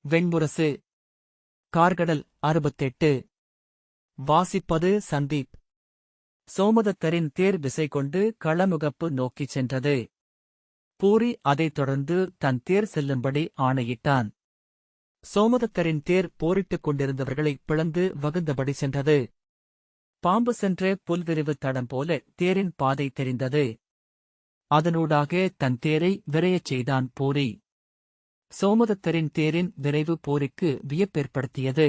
வெண்முரசு. கார்கடல் 68. வாசிப்பது சந்தீப். சோமதத்தரின் தேர் விசை கொண்டு களமுகப்பு நோக்கிச் சென்றது. பூரி அதைத் தொடர்ந்து தன் தேர் செல்லும்படி ஆணையிட்டான். சோமதத்தரின் தேர் போரிட்டுக் கொண்டிருந்தவர்களை பிளந்து வகுந்தபடி சென்றது. பாம்பு சென்ற புல்விரிவு தடம் போல தேரின் பாதை தெரிந்தது. அதனூடாக தன் தேரை விரையச் செய்தான் பூரி. சோமதத்தரின் தேரின் விரைவு பூரிக்கு வியப்பேற்படுத்தியது.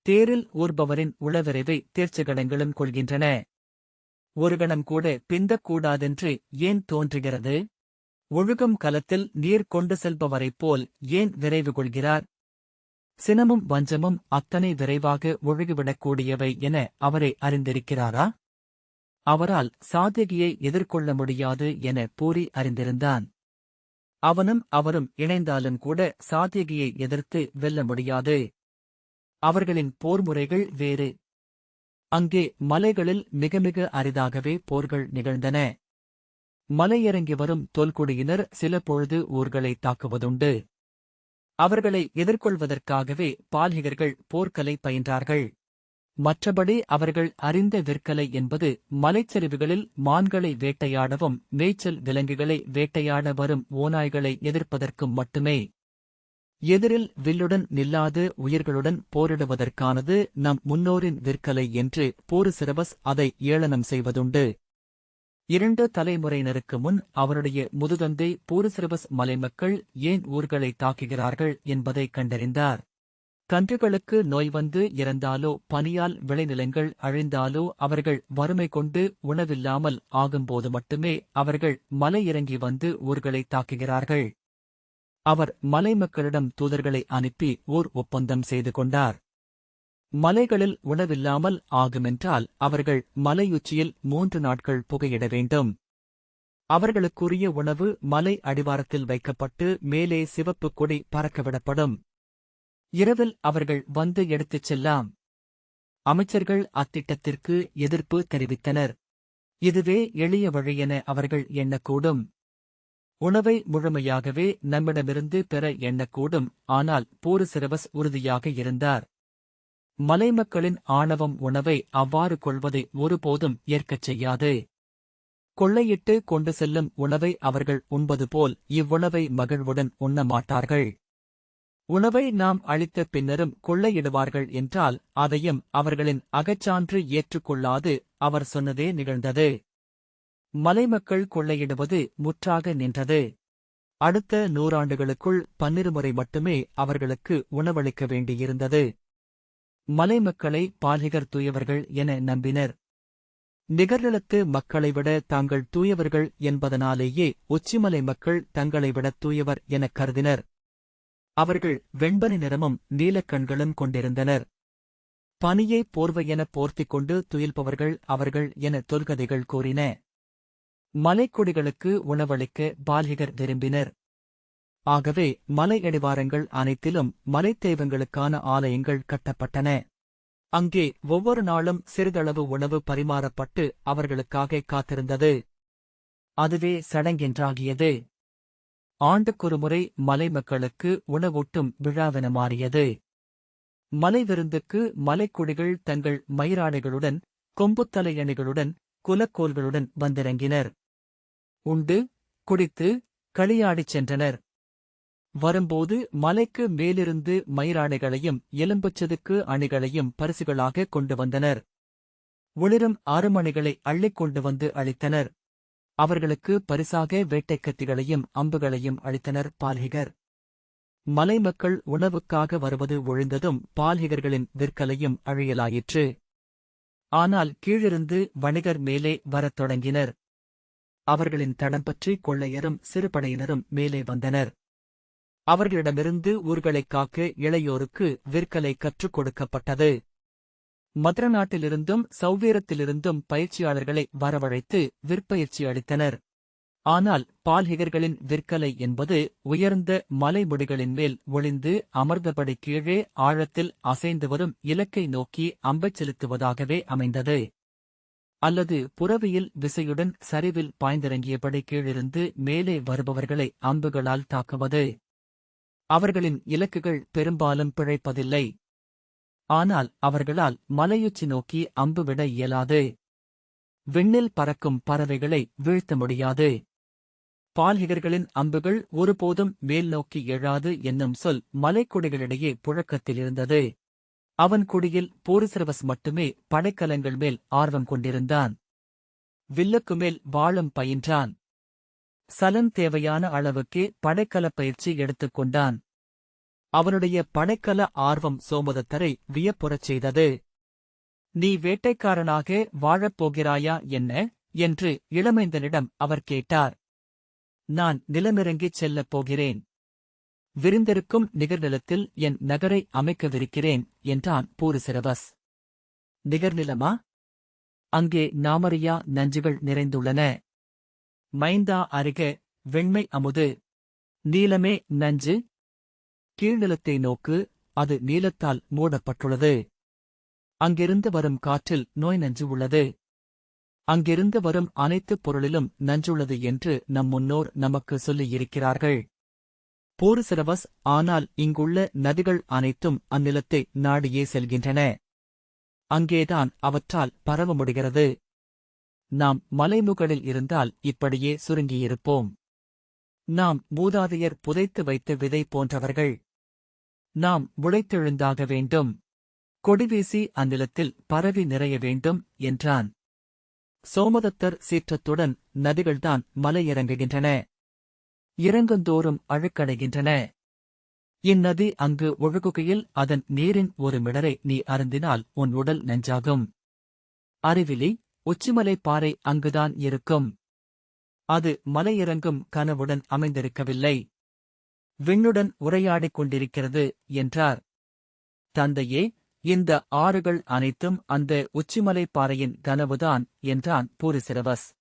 தேரில் ஊர்பவரின் உளவிரைவை தேர்ச்சிகடங்களும் கொள்கின்றன. ஒரு கணம் கூட பிந்தக்கூடாதென்று ஏன் தோன்றுகிறது? ஒழுகும் கலத்தில் நீர் கொண்டு செல்பவரைப் போல் ஏன் விரைவு கொள்கிறார்? சினமும் வஞ்சமும் அத்தனை விரைவாக ஒழுகிவிடக்கூடியவை என அவரே அறிந்திருக்கிறாரா? அவரால் சாத்யகியை எதிர்கொள்ள முடியாது என பூரி அறிந்திருந்தான். அவனும் அவரும் இணைந்தாலும் கூட சாத்யகியை எதிர்த்து வெல்ல முடியாது. அவர்களின் போர்முறைகள் வேறு. அங்கே மலைகளில் மிக மிக அரிதாகவே போர்கள் நிகழ்ந்தன. மலையிறங்கி வரும் தொல்குடியினர் சில பொழுது ஊர்களை தாக்குவதுண்டு. அவர்களை எதிர்கொள்வதற்காகவே பால்ஹிகர்கள் போர்க்கலை பயின்றார்கள். மற்றபடி அவர்கள் அறிந்த விற்கலை என்பது மலைச்சரிவுகளில் மான்களை வேட்டையாடவும் மேய்ச்சல் விலங்குகளை வேட்டையாட வரும் ஓநாய்களை எதிர்ப்பதற்கும் மட்டுமே. எதிரில் வில்லுடன் நில்லாது உயிர்களுடன் போரிடுவதற்கானது நம் முன்னோரின் விற்கலை என்று போருசிரவஸ் அதை ஏளனம் செய்வதுண்டு. 2 தலைமுறையினருக்கு முன் அவருடைய முதுதந்தை போருசிரவஸ் மலைமக்கள் ஏன் ஊர்களை தாக்குகிறார்கள் என்பதை கண்டறிந்தார். கன்றுகளுக்கு நோய் வந்து இறந்தாலோ பனியால் விளைநிலங்கள் அழிந்தாலோ அவர்கள் வறுமை கொண்டு உணவில்லாமல் ஆகும்போது மட்டுமே அவர்கள் மலை இறங்கி வந்து ஊர்களை தாக்குகிறார்கள். அவர் மலைமக்களிடம் தூதர்களை அனுப்பி ஓர் ஒப்பந்தம் செய்து கொண்டார். மலைகளில் உணவில்லாமல் ஆகுமென்றால் அவர்கள் மலையுச்சியில் 3 நாட்கள் புகையிட வேண்டும். அவர்களுக்குரிய உணவு மலை அடிவாரத்தில் வைக்கப்பட்டு மேலே சிவப்பு கொடி பறக்கவிடப்படும். இரவில் அவர்கள் வந்து எடுத்துச் செல்லாம். அமைச்சர்கள் அத்திட்டத்திற்கு எதிர்ப்பு தெரிவித்தனர். இதுவே எளிய வழியென அவர்கள் எண்ணக்கூடும். உணவை முழுமையாகவே நம்மிடமிருந்து பெற எண்ணக்கூடும். ஆனால் போருசிரவஸ் உறுதியாக இருந்தார். மலைமக்களின் ஆணவம் உணவை அவ்வாறு கொள்வதை ஒருபோதும் ஏற்கச் செய்யாது. கொள்ளையிட்டு கொண்டு செல்லும் உணவை அவர்கள் உண்பது போல் இவ்வுணவை மகிழ்வுடன் உண்ண மாட்டார்கள். உணவை நாம் அளித்த பின்னரும் கொள்ளையிடுவார்கள் என்றால் அதையும் அவர்களின் அகச்சான்று ஏற்றுக்கொள்ளாது அவர் சொன்னதே நிகழ்ந்தது. மலைமக்கள் கொள்ளையிடுவது முற்றாக நின்றது. அடுத்த 100 ஆண்டுகளுக்குள் 12 முறை மட்டுமே அவர்களுக்கு உணவளிக்க வேண்டியிருந்தது. மலைமக்களை பால்ஹிகர் தூயவர்கள் என நம்பினர். நிகர்நிலத்து மக்களைவிட தாங்கள் தூயவர்கள் என்பதனாலேயே உச்சிமலை மக்கள் தங்களைவிட தூயவர் எனக் கருதினர். அவர்கள் வெண்பனி நிறமும் நீலக்கண்களும் கொண்டிருந்தனர். பனியை போர்வையென போர்த்திக் கொண்டு துயில்பவர்கள் அவர்கள் என தொல்கதைகள் கூறின. மலைக்கொடிகளுக்கு உணவளிக்க பால்ஹிகர் விரும்பினர். ஆகவே மலை அடிவாரங்கள் அனைத்திலும் மலைத்தெய்வங்களுக்கான ஆலயங்கள் கட்டப்பட்டன. அங்கே ஒவ்வொரு நாளும் சிறிதளவு உணவு பரிமாறப்பட்டு அவர்களுக்காக காத்திருந்தது. அதுவே சடங்கென்றாகியது. ஆண்டுக்கொருமுறை மலைமக்களுக்கு உணவூட்டும் விழாவென மாறியது. மலை விருந்துக்கு மலைக்குடிகள் தங்கள் மயிராடைகளுடன் கொம்புத்தலையணிகளுடன் குலக்கோல்களுடன் வந்திறங்கினர். உண்டு குடித்து களியாடிச் சென்றனர். வரும்போது மலைக்கு மேலிருந்து மயிராடைகளையும் எலும்புச்சதுக்கு அணிகளையும் பரிசுகளாக கொண்டு வந்தனர். ஒளிரும் அருமணிகளை அள்ளிக் கொண்டு வந்து அளித்தனர். அவர்களுக்கு பரிசாக வேட்டைக்கத்திகளையும் அம்புகளையும் அளித்தனர் பால்ஹிகர். மலைமக்கள் உணவுக்காக வருவது ஒழிந்ததும் பால்ஹிகர்களின் விற்கலையும் அழியலாயிற்று. ஆனால் கீழிருந்து வணிகர் மேலே வரத் தொடங்கினர். அவர்களின் தடம் பற்றி கொள்ளையரும் சிறுபடையினரும் மேலே வந்தனர். அவர்களிடமிருந்து ஊர்களைக் காக்க இளையோருக்கு விற்கலை கற்றுக் கொடுக்கப்பட்டது. மதுர நாட்டிலிருந்தும் சௌவீரத்திலிருந்தும் பயிற்சியாளர்களை வரவழைத்து விற்பயிற்சி அளித்தனர். ஆனால் பால்ஹிகர்களின் விற்கலை என்பது உயர்ந்த மலைமுடிகளின் மேல் ஒளிந்து அமர்ந்தபடி கீழே ஆழத்தில் அசைந்து வரும் இலக்கை நோக்கி அம்பைச் செலுத்துவதாகவே அமைந்தது. அல்லது புறவியில் விசையுடன் சரிவில் பாய்ந்திறங்கியபடி கீழிருந்து மேலே வருபவர்களை அம்புகளால் தாக்குவது. அவர்களின் இலக்குகள் பெரும்பாலும் பிழைப்பதில்லை. ஆனால் அவர்களால் மலையுச்சி நோக்கி அம்பு விட இயலாது. விண்ணில் பறக்கும் பறவைகளை வீழ்த்த முடியாது. பால்ஹிகர்களின் அம்புகள் ஒருபோதும் மேல் நோக்கி எழாது என்னும் சொல் மலைக்குடிகளிடையே புழக்கத்தில் இருந்தது. அவன் குடியில் போரிசிரவஸ் மட்டுமே படைக்கலங்கள் மேல் ஆர்வம் கொண்டிருந்தான். வில்லுக்குமேல் வாளும் பயின்றான். சலன் தேவையான அளவுக்கே படைக்கலப் பயிற்சி எடுத்துக் கொண்டான். அவனுடைய படைக்கல ஆர்வம் சோமதத்தரை வியப்புறச் செய்தது. நீ வேட்டைக்காரனாக வாழப் போகிறாயா என்ன? என்று இளமைந்தனிடம் அவர் கேட்டார். நான் நிலமிறங்கிச் செல்லப் போகிறேன். விரிந்திருக்கும் நிகர்நிலத்தில் என் நகரை அமைக்கவிருக்கிறேன் என்றான் போரிசிரவஸ். நிகர்நிலமா? அங்கே நாமறியா நஞ்சுகள் நிறைந்துள்ளன. மைந்தா அருக வெண்மை அமுது. நீலமே நஞ்சு. கீழ்நிலத்தை நோக்கு, அது நீலத்தால் மூடப்பட்டுள்ளது. அங்கிருந்து வரும் காற்றில் நோய் நஞ்சு உள்ளது. அங்கிருந்து வரும் அனைத்துப் பொருளிலும் நஞ்சுள்ளது என்று நம் முன்னோர் நமக்கு சொல்லியிருக்கிறார்கள். போரிசிரவஸ், ஆனால் இங்குள்ள நதிகள் அனைத்தும் அந்நிலத்தை நாடியே செல்கின்றன. அங்கேதான் அவற்றால் பரவ முடிகிறது. நாம் மலைமுகளில் இருந்தால் இப்படியே சுருங்கியிருப்போம். நாம் மூதாதையர் புதைத்து வைத்த விதை போன்றவர்கள். நாம் முளைத்தெழுந்தாக வேண்டும். கொடிவீசி அந்நிலத்தில் பரவி நிறைய வேண்டும் என்றான். சோமதத்தர் சீற்றத்துடன், நதிகள்தான் மலையிறங்குகின்றன. இறங்குந்தோறும் அழுக்கடைகின்றன. இந்நதி அங்கு ஒழுகுகையில் அதன் நீரின் ஒரு மிடரை நீ அருந்தினால் உன் உடல் நெஞ்சாகும். அறிவிலி, உச்சிமலை பாறை அங்குதான் இருக்கும். அது மலையிறங்கும் கனவுடன் அமைந்திருக்கவில்லை. விண்ணுடன் உரையாடிக் கொண்டிருக்கிறது என்றார். தந்தையே, இந்த ஆறுகள் அனைத்தும் அந்த உச்சிமலை பாறையின் கனவுதான் என்றான் போரிசிரவஸ்.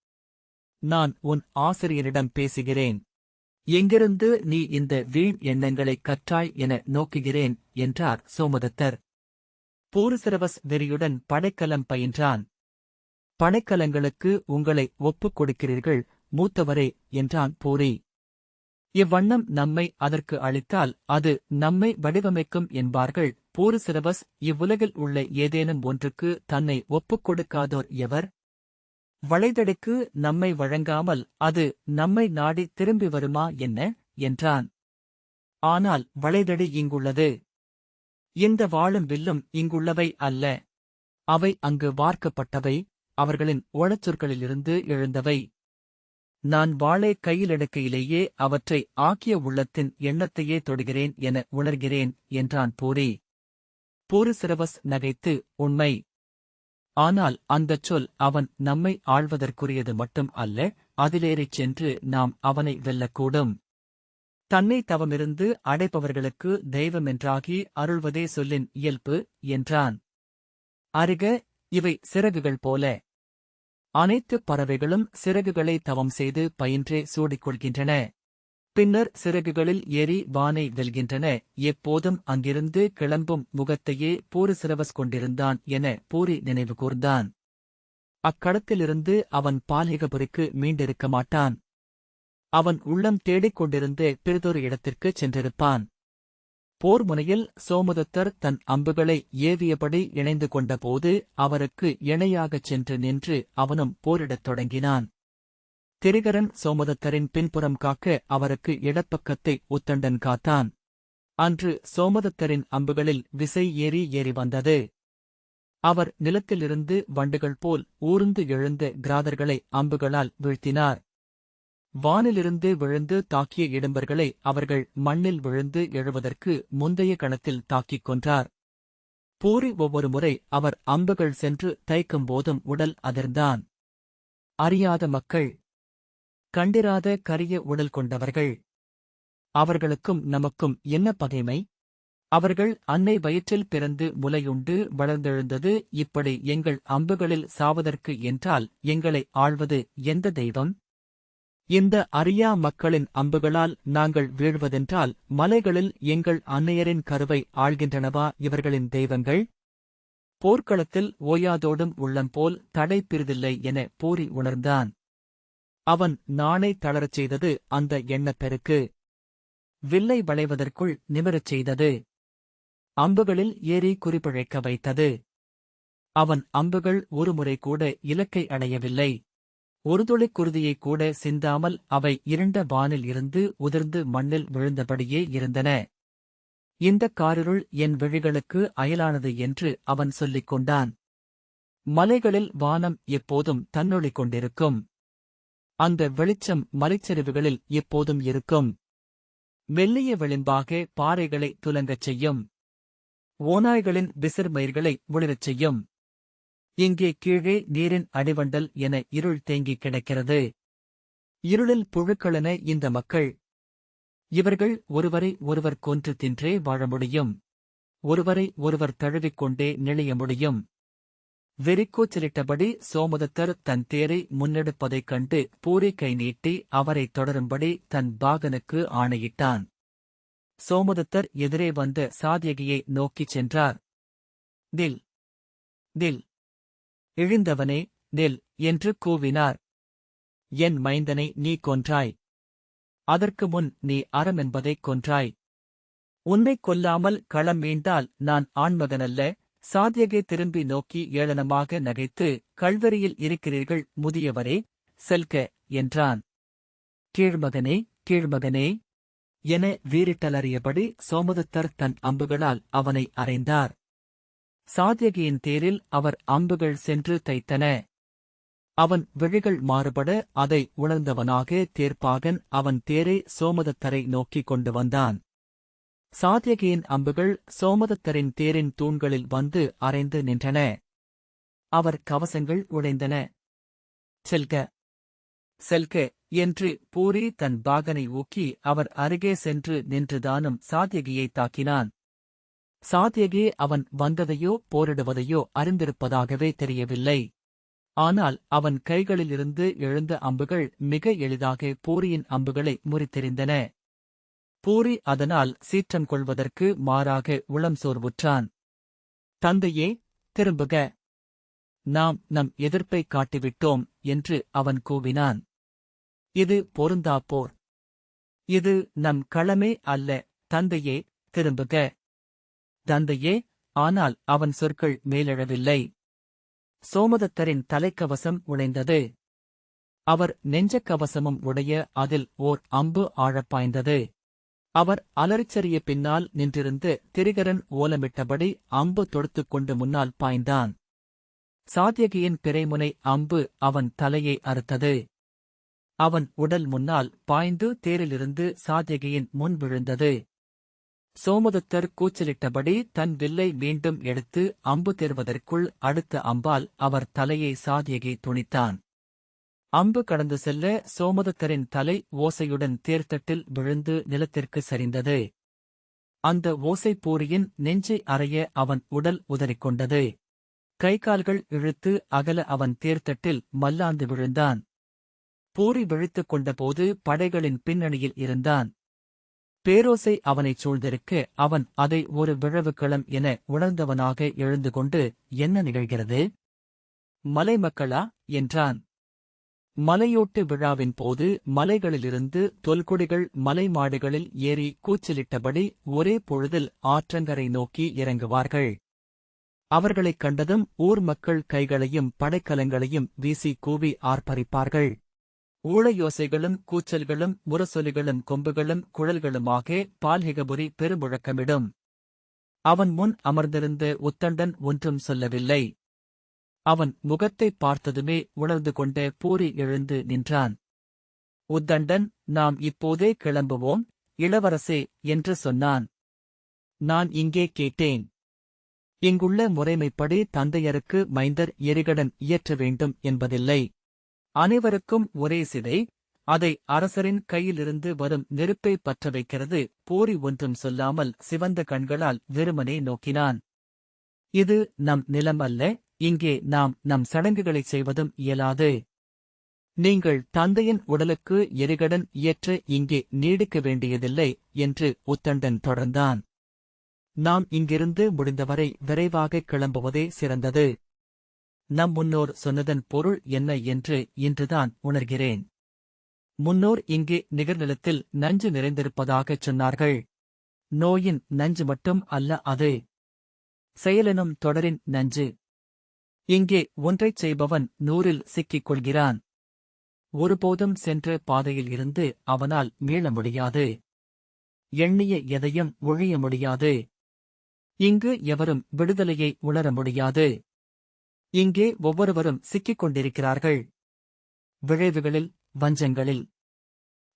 நான் உன் ஆசிரியரிடம் பேசுகிறேன். எங்கிருந்து நீ இந்த வீண் எண்ணங்களைக் கற்றாய் என நோக்குகிறேன் என்றார் சோமதத்தர். போரிசிரவஸ் வெறியுடன் படைக்கலம் பயின்றான். படைக்கலங்களுக்கு உங்களை ஒப்புக் கொடுக்கிறீர்கள் மூத்தவரே என்றான் போரி. இவ்வண்ணம் நம்மை அதற்கு அளித்தால் அது நம்மை வடிவமைக்கும் என்பார்கள். போரிசிரவஸ், இவ்வுலகில் உள்ள ஏதேனும் ஒன்றுக்கு தன்னை ஒப்புக் கொடுக்காதோர் எவர்? வளைதடிக்கு நம்மை வழங்காமல் அது நம்மை நாடி திரும்பி வருமா என்ன? என்றான். ஆனால் வளைதடி இங்குள்ளது. இந்த வாளும் வில்லும் இங்குள்ளவை அல்ல. அவை அங்கு வார்க்கப்பட்டவை, அவர்களின் ஒளச்சொற்களிலிருந்து எழுந்தவை. நான் வாளை கையிலெடுக்கையிலேயே அவற்றை ஆக்கிய உள்ளத்தின் எண்ணத்தையே தொடுகிறேன் என உணர்கிறேன் என்றான் போரி. போரிசிரவஸ் நகைத்து, உண்மை. ஆனால் அந்தச் சொல் அவன் நம்மை ஆள்வதற்குரியது மட்டும் அல்ல, அதிலேறிச் சென்று நாம் அவனை வெல்லக்கூடும். தன்னை தவமிருந்து அடைப்பவர்களுக்கு தெய்வமென்றாகி அருள்வதே சொல்லின் இயல்பு என்றான். அருக, இவை சிறகுகள் போல. அனைத்துப் பறவைகளும் சிறகுகளை தவம் செய்து பயின்றே சூடிக்கொள்கின்றன. பின்னர் சிறகுகளில் ஏறி வானை வெல்கின்றன. எப்போதும் அங்கிருந்து கிளம்பும் முகத்தையே போரிசிரவஸ் கொண்டிருந்தான் என போரி நினைவு கூர்ந்தான். அக்களத்திலிருந்து அவன் பால்ஹிகபுரிக்கு மீண்டிருக்க மாட்டான். அவன் உள்ளம் தேடிக் கொண்டிருந்த பிறிதொரு இடத்திற்குச் சென்றிருப்பான். போர் முனையில் சோமதத்தர் தன் அம்புகளை ஏவியபடி இணைந்து கொண்டபோது அவருக்கு இணையாகச் சென்று நின்று அவனும் போரிடத் தொடங்கினான். திரிகரன் சோமதத்தரின் பின்புறம் காக்க அவருக்கு இடப்பக்கத்தை உத்தண்டன் காத்தான். அன்று சோமதத்தரின் அம்புகளில் விசை ஏறி வந்தது. அவர் நிலத்திலிருந்து வண்டுகள் போல் ஊர்ந்து எழுந்த கிராதர்களை அம்புகளால் வீழ்த்தினார். வானிலிருந்து விழுந்து தாக்கிய இடும்பர்களை அவர்கள் மண்ணில் விழுந்து எழுவதற்கு முந்தைய கணத்தில் தாக்கிக் கொன்றார். போரி ஒவ்வொரு முறை அவர் அம்புகள் சென்று தைக்கும் போதும் உடல் அதிர்ந்தான். அறியாத மக்கள், கண்டிராத கரிய உடல் கொண்டவர்கள். அவர்களுக்கும் நமக்கும் என்ன பகைமை? அவர்கள் அன்னை வயிற்றில் பிறந்து முலையுண்டு வளர்ந்தெழுந்தது இப்படி எங்கள் அம்புகளில் சாவதற்கு என்றால் எங்களை ஆள்வது எந்த தெய்வம்? இந்த அறியா மக்களின் அம்புகளால் நாங்கள் வீழ்வதென்றால் மலைகளில் எங்கள் அன்னையரின் கருவை ஆள்கின்றனவா இவர்களின் தெய்வங்கள்? போர்க்களத்தில் ஓயாதோடும் உள்ளம் போல் தடை பிறிதில்லை என போரி உணர்ந்தான். அவன் நாணை தளரச் செய்தது அந்த எண்ணப்பெருக்கு. வில்லை வளைவதற்குள் நிமிரச் செய்தது. அம்புகளில் ஏறி குறிப்பிழைக்க வைத்தது. அவன் அம்புகள் ஒருமுறை கூட இலக்கை அடையவில்லை. ஒரு துளிக் குருதியைக் கூட சிந்தாமல் அவை இருண்ட வானில் இருந்து உதிர்ந்து மண்ணில் விழுந்தபடியே இருந்தன. இந்தக் காரிருள் என் விழிகளுக்கு அயலானது என்று அவன் சொல்லிக் கொண்டான். மலைகளில் வானம் எப்போதும் தன்னொளி கொண்டிருக்கும். அந்த வெளிச்சம் மலைச்சரிவுகளில் எப்போதும் இருக்கும். மெல்லிய விளிம்பாக பாறைகளை துலங்கச் செய்யும். ஓநாய்களின் விசிர்மயிர்களை ஒளிரச் செய்யும். இங்கே கீழே நீரின் அடிவண்டல் என இருள் தேங்கிக் கிடக்கிறது. இருளில் புழுக்களென இந்த மக்கள். இவர்கள் ஒருவரை ஒருவர் கொன்று தின்றே வாழ முடியும். ஒருவரை ஒருவர் தழுவிக்கொண்டே நெளிய முடியும். வெறிக்கூச்சலிட்டபடி சோமதத்தர் தன் தேரை முன்னெடுப்பதைக் கண்டு பூரி கை நீட்டி அவரைத் தொடரும்படி தன் பாகனுக்கு ஆணையிட்டான். சோமதத்தர் எதிரே வந்த சாத்யகியை நோக்கிச் சென்றார். நில், நில், இழிந்தவனே, நில் என்று கூவினார். என் மைந்தனை நீ கொன்றாய். அதற்கு முன் நீ அறமென்பதைக் கொன்றாய். உன்னைக் கொல்லாமல் களம் மீண்டால் நான் ஆண்மகனல்ல. சாத்யகை திரும்பி நோக்கி ஏளனமாக நகைத்து, கள்வரியில் இருக்கிறீர்கள் முதியவரே, செல்க என்றான். கீழ்மகனே, கீழ்மகனே என வீறிட்டலறியபடி சோமதத்தர் தன் அம்புகளால் அவனை அறைந்தார். சாத்யகியின் தேரில் அவர் அம்புகள் சென்று தைத்தன. அவன் விழிகள் மாறுபட அதை உணர்ந்தவனாக தேர்ப்பாகன் அவன் தேரை சோமதத்தரை நோக்கிக் கொண்டு வந்தான். சாத்யகியின் அம்புகள் சோமதத்தரின் தேரின் தூண்களில் வந்து அறைந்து நின்றன. அவர் கவசங்கள் உடைந்தன. செல்க, செல்க என்று பூரி தன் பாகனை ஊக்கி அவர் அருகே சென்று நின்றுதானும் சாத்யகியைத் தாக்கினான். சாத்யகி அவன் வந்ததையோ போரிடுவதையோ அறிந்திருப்பதாகவே தெரியவில்லை. ஆனால் அவன் கைகளிலிருந்து எழுந்த அம்புகள் மிக எளிதாக பூரியின் அம்புகளை முறித்தெறிந்தன. பூரி அதனால் சீற்றம் கொள்வதற்கு மாறாக உளம் சோர்வுற்றான். தந்தையே, திரும்புக. நாம் நம் எதிர்ப்பைக் காட்டிவிட்டோம் என்று அவன் கூவினான். இது பொருந்தா போர். இது நம் களமே அல்ல. தந்தையே, திரும்புக. தந்தையே, ஆனால் அவன் சொற்கள் மேலெழவில்லை. சோமதத்தரின் தலைக்கவசம் உடைந்தது. அவர் நெஞ்சக்கவசமும் உடைய அதில் ஓர் அம்பு ஆழப்பாய்ந்தது. அவர் அலறிச்சரிய பின்னால் நின்றிருந்து திரிகரன் ஓலமிட்டபடி அம்பு தொடுத்துக் கொண்டு முன்னால் பாய்ந்தான். சாத்யகியின் பிறைமுனை அம்பு அவன் தலையை அறுத்தது. அவன் உடல் முன்னால் பாய்ந்து தேரிலிருந்து சாத்யகியின் முன் விழுந்தது. சோமதத்தர் கூச்சலிட்டபடி தன் வில்லை மீண்டும் எடுத்து அம்பு தேர்வதற்குள் அடுத்த அம்பால் அவர் தலையை சாத்யகி துணித்தான். அம்பு கடந்து செல்ல சோமதத்தரின் தலை ஓசையுடன் தேர்தட்டில் விழுந்து நிலத்திற்கு சரிந்தது. அந்த ஓசை பூரியின் நெஞ்சை அறைய அவன் உடல் உதறிக்கொண்டது. கைகால்கள் இழுத்து அகல அவன் தேர்தட்டில் மல்லாந்து விழுந்தான். பூரி விழித்துக் கொண்டபோது படைகளின் பின்னணியில் இருந்தான். பேரோசை அவனைச் சூழ்ந்திருக்க அவன் அதை ஒரு விழவுக்களம் என உணர்ந்தவனாக எழுந்து கொண்டு, என்ன நிகழ்கிறது? மலைமக்களா என்றான். மலையோட்டு விழாவின் போது மலைகளிலிருந்து தொல்குடிகள் மலை மாடுகளில் ஏறி கூச்சலிட்டபடி ஒரே பொழுதில் ஆற்றங்கரை நோக்கி இறங்குவார்கள். அவர்களைக் கண்டதும் ஊர் மக்கள் கைகளையும் படைக்கலங்களையும் வீசி கூவி ஆர்ப்பரிப்பார்கள். ஊழையோசைகளும் கூச்சல்களும் முரசொலிகளும் கொம்புகளும் குழல்களுமாக பால்ஹிகபுரி பெருமுழக்கமிடும். அவன் முன் அமர்ந்திருந்த உத்தண்டன் ஒன்றும் சொல்லவில்லை. அவன் முகத்தைப் பார்த்ததுமே உணர்ந்து கொண்ட பூரி எழுந்து நின்றான். உத்தண்டன், நாம் இப்போதே கிளம்புவோம், இளவரசே என்று சொன்னான். நான் இங்கே கேட்டேன். இங்குள்ள முறைமைப்படி தந்தையருக்கு மைந்தர் எரிகடன் இயற்ற வேண்டும் என்பதில்லை. அனைவருக்கும் ஒரே சிதை, அதை அரசரின் கையிலிருந்து வரும் நெருப்பை பற்ற வைக்கிறது. பூரி ஒன்றும் சொல்லாமல் சிவந்த கண்களால் வெறுமனே நோக்கினான். இது நம் நிலம் அல்ல. இங்கே நாம் நம் சடங்குகளைச் செய்வதும் இயலாது. நீங்கள் தந்தையின் உடலுக்கு எரிகடன் இயற்ற இங்கே நீடிக்க வேண்டியதில்லை என்று உத்தண்டன் தொடர்ந்தான். நாம் இங்கிருந்து முடிந்தவரை விரைவாக கிளம்புவதே சிறந்தது. நம் முன்னோர் சொன்னதன் பொருள் என்ன என்று இன்றுதான் உணர்கிறேன். முன்னோர் இங்கே நிகர்நிலத்தில் நஞ்சு நிறைந்திருப்பதாகச் சொன்னார்கள். நோயின் நஞ்சு மட்டும் அல்ல அது. செயலெனும் தொடரின் நஞ்சு. இங்கே ஒன்றைச் செய்பவன் 100இல் சிக்கிக் கொள்கிறான். ஒருபோதும் சென்ற பாதையில் இருந்து அவனால் மீள முடியாது. எண்ணிய எதையும் ஒழிய முடியாது. இங்கு எவரும் விடுதலையை உணர முடியாது. இங்கே ஒவ்வொருவரும் சிக்கிக் கொண்டிருக்கிறார்கள். விழைவுகளில், வஞ்சங்களில்.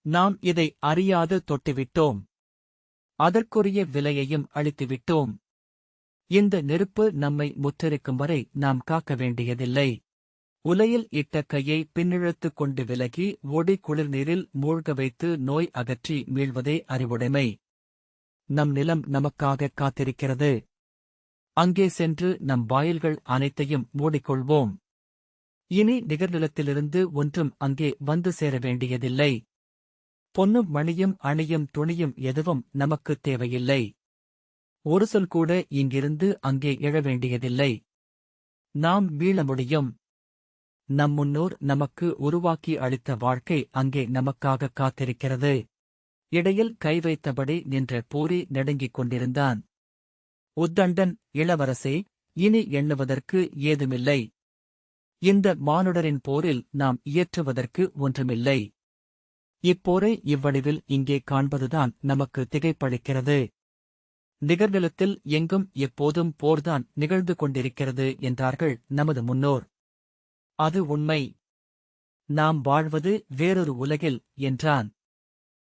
நாம் இதை அறியாது தொட்டுவிட்டோம். அதற்குரிய விலையையும் அளித்துவிட்டோம். இந்த நெருப்பு நம்மை முற்றிருக்கும் வரை நாம் காக்க வேண்டியதில்லை. உலையில் இட்ட கையை பின்னிழுத்துக் கொண்டு விலகி ஒடி குளிர்நீரில் மூழ்க வைத்து நோய் அகற்றி மீள்வதே அறிவுடைமை. நம் நிலம் நமக்காக காத்திருக்கிறது. அங்கே சென்று நம் வாயில்கள் அனைத்தையும் மூடிக்கொள்வோம். இனி நிகர்நிலத்திலிருந்து ஒன்றும் அங்கே வந்து சேர வேண்டியதில்லை. பொன்னும் மணியும் அணியும் துணியும் எதுவும் நமக்குத் தேவையில்லை. ஒரு சொல் கூட இங்கிருந்து அங்கே எழ வேண்டியதில்லை. நாம் மீள முடியும். நம் முன்னோர் நமக்கு உருவாக்கி அளித்த வாழ்க்கை அங்கே நமக்காக காத்திருக்கிறது. இடையில் கை வைத்தபடி நின்ற பூரி நடுங்கிக் கொண்டிருந்தான். உத்தண்டன், இளவரசே, இனி எண்ணுவதற்கு ஏதுமில்லை. இந்த மானுடரின் போரில் நாம் இயற்றுவதற்கு ஒன்றுமில்லை. இப்போரை இவ்வடிவில் இங்கே காண்பதுதான் நமக்கு திகைப்பளிக்கிறது. நிகர்நிலத்தில் எங்கும் எப்போதும் போர்தான் நிகழ்ந்து கொண்டிருக்கிறது என்றார்கள் நமது முன்னோர். அது உண்மை. நாம் வாழ்வது வேறொரு உலகில் என்றான்.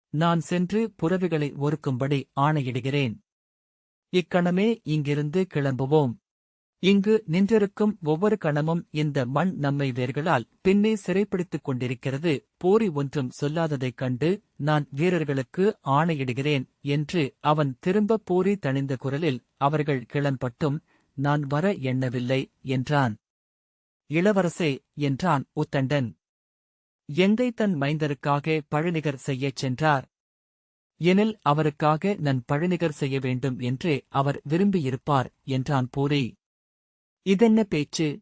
நான் சென்று புரவிகளை ஒருக்கும்படி ஆணையிடுகிறேன். இக்கணமே இங்கிருந்து கிளம்புவோம். இங்கு நின்றிருக்கும் ஒவ்வொரு கணமும் இந்த மண் நம்மை வேர்களால் பின்னே சிறைப்பிடித்துக் கொண்டிருக்கிறது. போரி ஒன்றும் சொல்லாததைக் கண்டு நான் வீரர்களுக்கு ஆணையிடுகிறேன் என்று அவன் திரும்ப போரி தணிந்த குரலில் அவர்கள் கிளம்பட்டும், நான் வர எண்ணவில்லை என்றான். இளவரசே என்றான் உத்தண்டன். எந்தை தன் மைந்தருக்காக பழிநிகர் செய்யச் சென்றார். எனில் அவருக்காக நான் பழிநிகர் செய்ய வேண்டும் என்றே அவர் விரும்பியிருப்பார் என்றான் பூரி. இதென்ன பேச்சு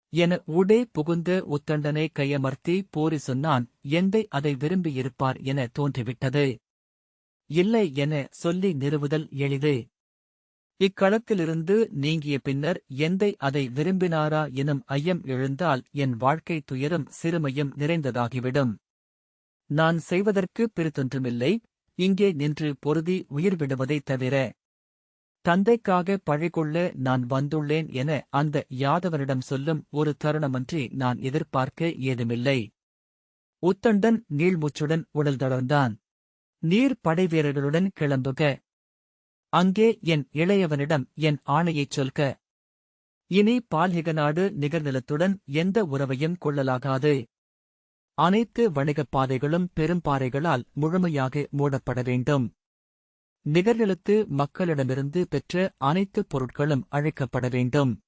என ஊடே புகுந்த உத்தண்டனை கையமர்த்தி போரி சொன்னான். எந்தை அதை விரும்பியிருப்பார் என தோன்றிவிட்டது. இல்லை என சொல்லி நிறுவுதல் எளிது. இக்களத்திலிருந்து நீங்கிய பின்னர் எந்தை அதை விரும்பினாரா எனும் ஐயம் எழுந்தால் என் வாழ்க்கை துயரும் சிறுமையும் நிறைந்ததாகிவிடும். நான் செய்வதற்கு பிறிதொன்றுமில்லை, இங்கே நின்று பொருதி உயிர் விடுவதைத் தவிர. தந்தைக்காக பழிகொள்ள நான் வந்துள்ளேன் என அந்த யாதவரிடம் சொல்லும் ஒரு தருணமன்றி நான் எதிர்பார்க்க ஏதுமில்லை. உத்தண்டன் நீள்மூச்சுடன் உடல் தளர்ந்தான். நீர் படைவீரர்களுடன் கிளம்புக. அங்கே என் இளையவனிடம் என் ஆணையைச் சொல்க. இனி பால்ஹிக நாடு நிகர்நிலத்துடன் எந்த உறவையும் கொள்ளலாகாது. அனைத்து வணிகப் பாதைகளும் பெரும்பாறைகளால் முழுமையாக மூடப்பட வேண்டும். நிகர்நிலத்து மக்களிடமிருந்து பெற்ற அனைத்து பொருட்களும் அழிக்கப்பட வேண்டும்.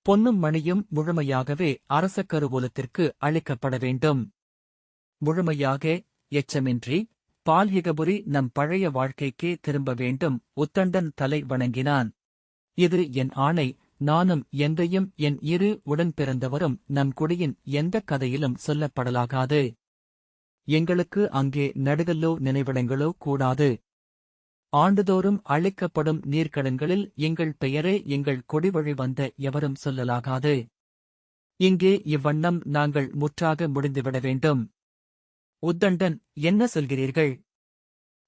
பொன்னும் மணியும் முழுமையாகவே அரச கருவூலத்திற்கு அளிக்கப்பட வேண்டும். முழுமையாக, எச்சமின்றி, பால்ஹிகபுரி நம் பழைய வாழ்க்கைக்கே திரும்ப வேண்டும். உத்தண்டன் தலை வணங்கினான். இது என் ஆணை. நானும் எந்தையும் என் இரு உடன் பிறந்தவரும் நம் குடியின் எந்தக் கதையிலும் சொல்லப்படலாகாது. எங்களுக்கு அங்கே நடுகல்லோ நினைவிடங்களோ கூடாது. ஆண்டுதோறும் அளிக்கப்படும் நீர்க்கடன்களில் எங்கள் பெயரை எங்கள் கொடிவழி வந்த எவரும் சொல்லலாகாது. இங்கே இவ்வண்ணம் நாங்கள் முற்றாக முடிந்துவிட வேண்டும். உத்தண்டன், என்ன சொல்கிறீர்கள்?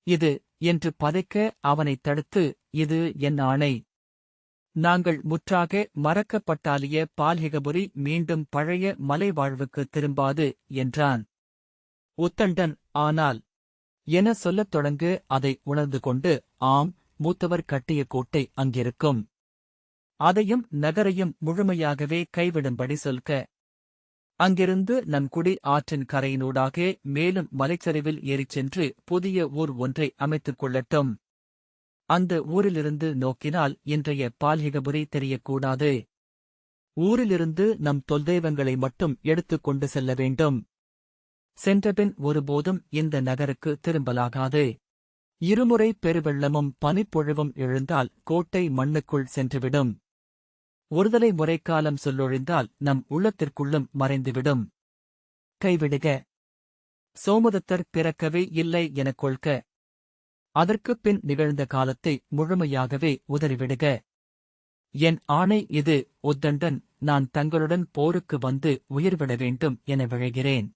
இது என்று பதைக்க அவனைத் தடுத்து, இது என் ஆணை. நாங்கள் முற்றாக மறக்கப்பட்டாலிய பால்ஹிகபுரி மீண்டும் பழைய மலை வாழ்வுக்கு திரும்பாது என்றான். உத்தண்டன், ஆனால் என சொல்லத் தொடங்க அதை உணர்ந்து கொண்டு, ஆம், மூத்தவர் கட்டிய கோட்டை அங்கிருக்கும். அதையும் நகரையும் முழுமையாகவே கைவிடும்படி சொல்க. அங்கிருந்து நம் குடி ஆற்றின் கரையினூடாக மேலும் மலைச்சரிவில் ஏறிச் சென்று புதிய ஊர் ஒன்றை அமைத்துக் கொள்ளட்டும். அந்த ஊரிலிருந்து நோக்கினால் இன்றைய பால்ஹிகபுரி தெரியக்கூடாது. ஊரிலிருந்து நம் தொல்தெய்வங்களை மட்டும் எடுத்துக் கொண்டு செல்ல வேண்டும். சென்றபின் ஒருபோதும் இந்த நகருக்கு திரும்பலாகாது. இருமுறை பெருவெள்ளமும் பனிப்பொழிவும் எழுந்தால் கோட்டை மண்ணுக்குள் சென்றுவிடும். ஒருதலை முறைக்காலம் சொல்லொழிந்தால் நம் உள்ளத்திற்குள்ளும் மறைந்துவிடும். கைவிடுக. சோமதத்தர் பிறக்கவே இல்லை எனக் கொள்க. அதற்குப் பின் நிகழ்ந்த காலத்தை முழுமையாகவே உதறிவிடுக. என் ஆணை இது, உத்தண்டன், நான் தங்களுடன் போருக்கு வந்து உயிர்விட வேண்டும் என விழைகிறேன்.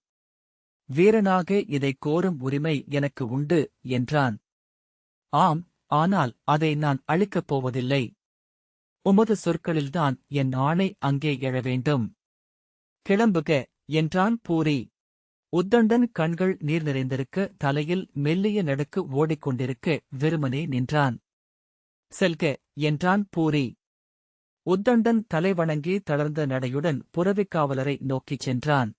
வீரனாக இதைக் கோரும் உரிமை எனக்கு உண்டு என்றான். ஆம், ஆனால் அதை நான் அளிக்கப் போவதில்லை. உமது சொற்களில்தான் என் ஆணை அங்கே எழ வேண்டும். கிளம்புக என்றான் பூரி. உத்தண்டன் கண்கள் நீர் நிறைந்திருக்க, தலையில் மெல்லிய நடுக்கு ஓடிக்கொண்டிருக்க வெறுமனே நின்றான். செல்க என்றான் பூரி. உத்தண்டன் தலைவணங்கி தளர்ந்த நடையுடன் புரவிக்காவலரை நோக்கிச் சென்றான்.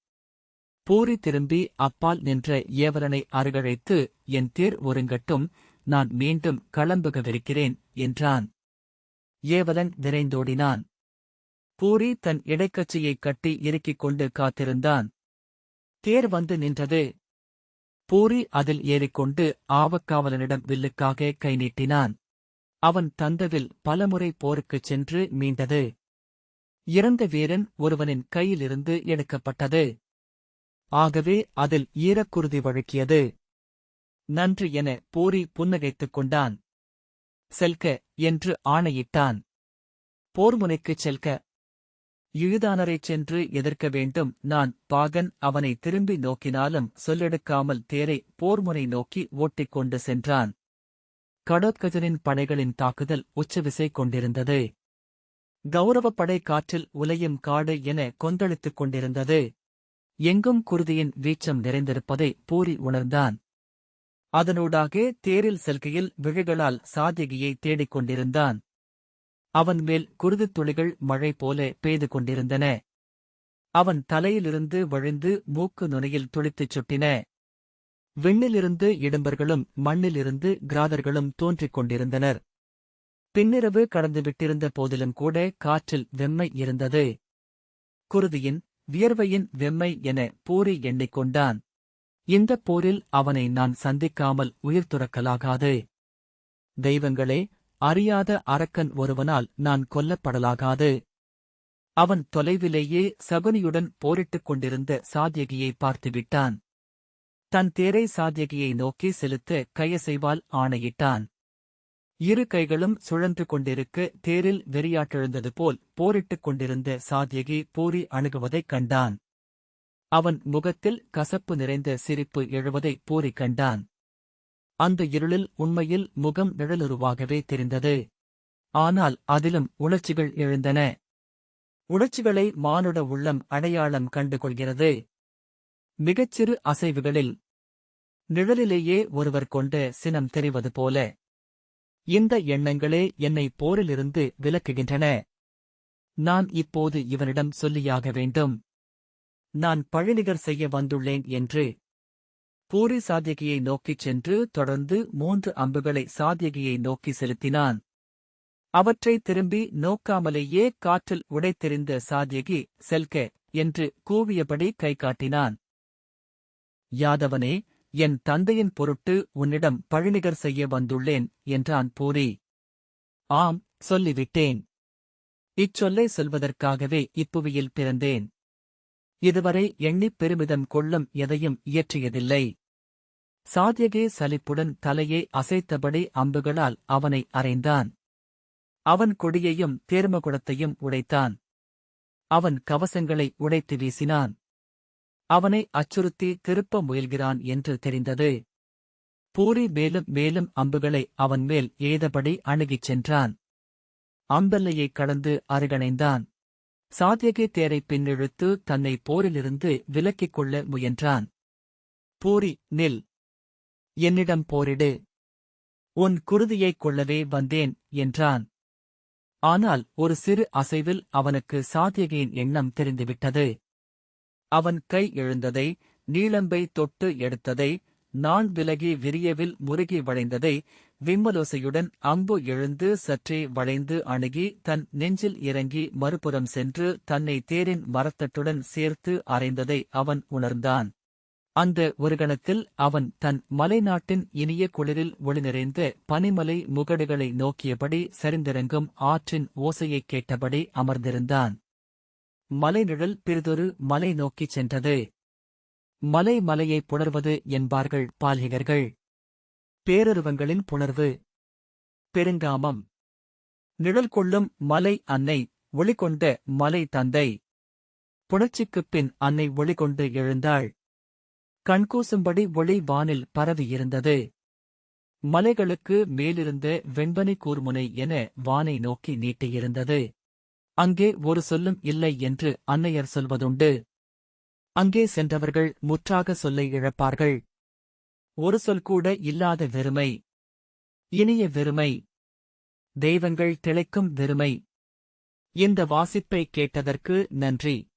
பூரி திரும்பி அப்பால் நின்ற ஏவலனை அருகழைத்து, என் தேர் ஒருங்கட்டும், நான் மீண்டும் கிளம்புகவிருக்கிறேன் என்றான். ஏவலன் விரைந்தோடினான். பூரி தன் இடைக்கச்சியைக் கட்டி இறுக்கிக் கொண்டு காத்திருந்தான். தேர் வந்து நின்றது. பூரி அதில் ஏறிக்கொண்டு ஆவக்காவலனிடம் வில்லுக்காக கை நீட்டினான். அவன் தந்தவில் பலமுறை போருக்குச் சென்று மீண்டது. இறந்த வீரன் ஒருவனின் கையிலிருந்து எடுக்கப்பட்டது. ஆகவே அதில் ஈரக்குருதி வழுக்கியது. நன்று என பூரி புன்னகைத்துக் கொண்டான். செல்க என்று ஆணையிட்டான். போர்முனைக்குச் செல்க. இழுதானரைச் சென்று எதிர்க்க வேண்டும். நான் பாகன் அவனை திரும்பி நோக்கினாலும் சொல்லெடுக்காமல் தேரை போர்முனை நோக்கி ஓட்டிக் கொண்டு சென்றான். கடோத்கஜனின் படைகளின் தாக்குதல் உச்சவிசை கொண்டிருந்தது. கௌரவப் படை காற்றில் உலையும் காடு என கொந்தளித்துக் கொண்டிருந்தது. எங்கும் குருதியின் வீச்சம் நிறைந்திருப்பதை பூரி உணர்ந்தான். அதனூடாக தேரில் செல்கையில் விழிகளால் சாத்யகியை தேடிக் கொண்டிருந்தான். அவன் மேல் குருதித் துளிகள் மழை போல பெய்து கொண்டிருந்தன. அவன் தலையிலிருந்து வழிந்து மூக்கு நுனியில் துளித்துச் சுட்டின. விண்ணிலிருந்து இடும்பர்களும் மண்ணிலிருந்து கிராதர்களும் தோன்றிக் கொண்டிருந்தனர். பின்னிரவு கடந்துவிட்டிருந்த போதிலும் கூட காற்றில் வெம்மை இருந்தது. குருதியின், வியர்வையின் வெம்மை என பூரி எண்ணிக்கொண்டான். இந்தப் போரில் அவனை நான் சந்திக்காமல் உயிர் துறக்கலாகாது. தெய்வங்களே, அறியாத அரக்கன் ஒருவனால் நான் கொல்லப்படலாகாது. அவன் தொலைவிலேயே சகுனியுடன் போரிட்டுக் கொண்டிருந்த சாத்யகியை பார்த்துவிட்டான். தன் தேரை சாத்யகியை நோக்கி செலுத்த கையசைவால் ஆணையிட்டான். இரு கைகளும் சுழன்று கொண்டிருக்க தேரில் வெறியாட்டெழுந்தது போல் போரிட்டுக் கொண்டிருந்த சாத்யகி பூரி அணுகுவதைக் கண்டான். அவன் முகத்தில் கசப்பு நிறைந்த சிரிப்பு எழுவதை பூரி கண்டான். அந்த இருளில் உண்மையில் முகம் நிழலுருவாகவே தெரிந்தது. ஆனால் அதிலும் உணர்ச்சிகள் எழுந்தன. உணர்ச்சிகளை மானுட உள்ளம் அடையாளம் கண்டுகொள்கிறது. மிகச்சிறு அசைவுகளில் நிழலிலேயே ஒருவர் கொண்ட சினம் தெரிவது போல. இந்த எண்ணங்களே என்னை போரிலிருந்து விலக்குகின்றன. நான் இப்போது இவனிடம் சொல்லியாக வேண்டும். நான் பழிநிகர் செய்ய வந்துள்ளேன் என்று. பூரி சாத்யகியை நோக்கிச் சென்று தொடர்ந்து 3 அம்புகளை சாத்யகியை நோக்கி செலுத்தினான். அவற்றை திரும்பி நோக்காமலேயே காற்றில் உடைத்தெறிந்த சாத்யகி, செல்க என்று கூவியபடி கை காட்டினான். யாதவனே, என் தந்தையின் பொருட்டு உன்னிடம் பழிநிகர் செய்ய வந்துள்ளேன் என்றான் பூரி. ஆம், சொல்லிவிட்டேன். இச்சொல்லை சொல்வதற்காகவே இப்புவியில் பிறந்தேன். இதுவரை எண்ணிப் பெருமிதம் கொள்ளும் எதையும் இயற்றியதில்லை. சாத்யகி சலிப்புடன் தலையை அசைத்தபடி அம்புகளால் அவனை அறைந்தான். அவன் கொடியையும் தேர்மகுடத்தையும் உடைத்தான். அவன் கவசங்களை உடைத்து வீசினான். அவனை அச்சுறுத்தி திருப்ப முயல்கிறான் என்று தெரிந்தது. பூரி மேலும் மேலும் அம்புகளை அவன் மேல் எய்தபடி அணுகிச் சென்றான். அம்பெல்லையைக் கடந்து அருகணைந்தான். சாத்யகி தேரை பின்னிழுத்து தன்னை போரிலிருந்து விலக்கிக் கொள்ள முயன்றான். பூரி, நில். என்னிடம் போரிடு. உன் குருதியைக் கொள்ளவே வந்தேன் என்றான். ஆனால் ஒரு சிறு அசைவில் அவனுக்கு சாத்யகியின் எண்ணம் தெரிந்துவிட்டது. அவன் கை எழுந்ததை, நீளம்பை தொட்டு எடுத்ததை, நான் விலகி விரியவில் முருகி வளைந்ததை, விம்மலோசையுடன் அம்பு எழுந்து சற்றே வளைந்து அணுகி தன் நெஞ்சில் இறங்கி மறுபுறம் சென்று தன்னை தேரின் மரத்தட்டுடன் சேர்த்து அறைந்ததை அவன் உணர்ந்தான். அந்த ஒரு கணத்தில் அவன் தன் மலைநாட்டின் இனிய குளிரில் ஒளி நிறைந்த பனிமலை முகடுகளை நோக்கியபடி சரிந்திறங்கும் ஆற்றின் ஓசையைக் கேட்டபடி அமர்ந்திருந்தான். மலைநிழல் பிறிதொரு மலை நோக்கிச் சென்றது. மலை மலையை புணர்வது என்பார்கள் பால்கிகர்கள். பேரருவங்களின் புணர்வு. பெருங்காமம். நிழல் கொள்ளும் மலை அன்னை, ஒளிகொண்ட மலை தந்தை. புணர்ச்சிக்குப் பின் அன்னை ஒளிகொண்டு எழுந்தாள். கண்கூசும்படி ஒளி வானில் பரவியிருந்தது. மலைகளுக்கு மேலிருந்த வெண்பனி கூர்முனை என வானை நோக்கி நீட்டியிருந்தது. அங்கே ஒரு சொல்லும் இல்லை என்று அன்னையர் சொல்வதுண்டு. அங்கே சென்றவர்கள் முற்றாக சொல்லை இழப்பார்கள். ஒரு சொல் கூட இல்லாத வெறுமை. இனிய வெறுமை. தெய்வங்கள் திளைக்கும் வெறுமை. இந்த வாசிப்பை கேட்டதற்கு நன்றி.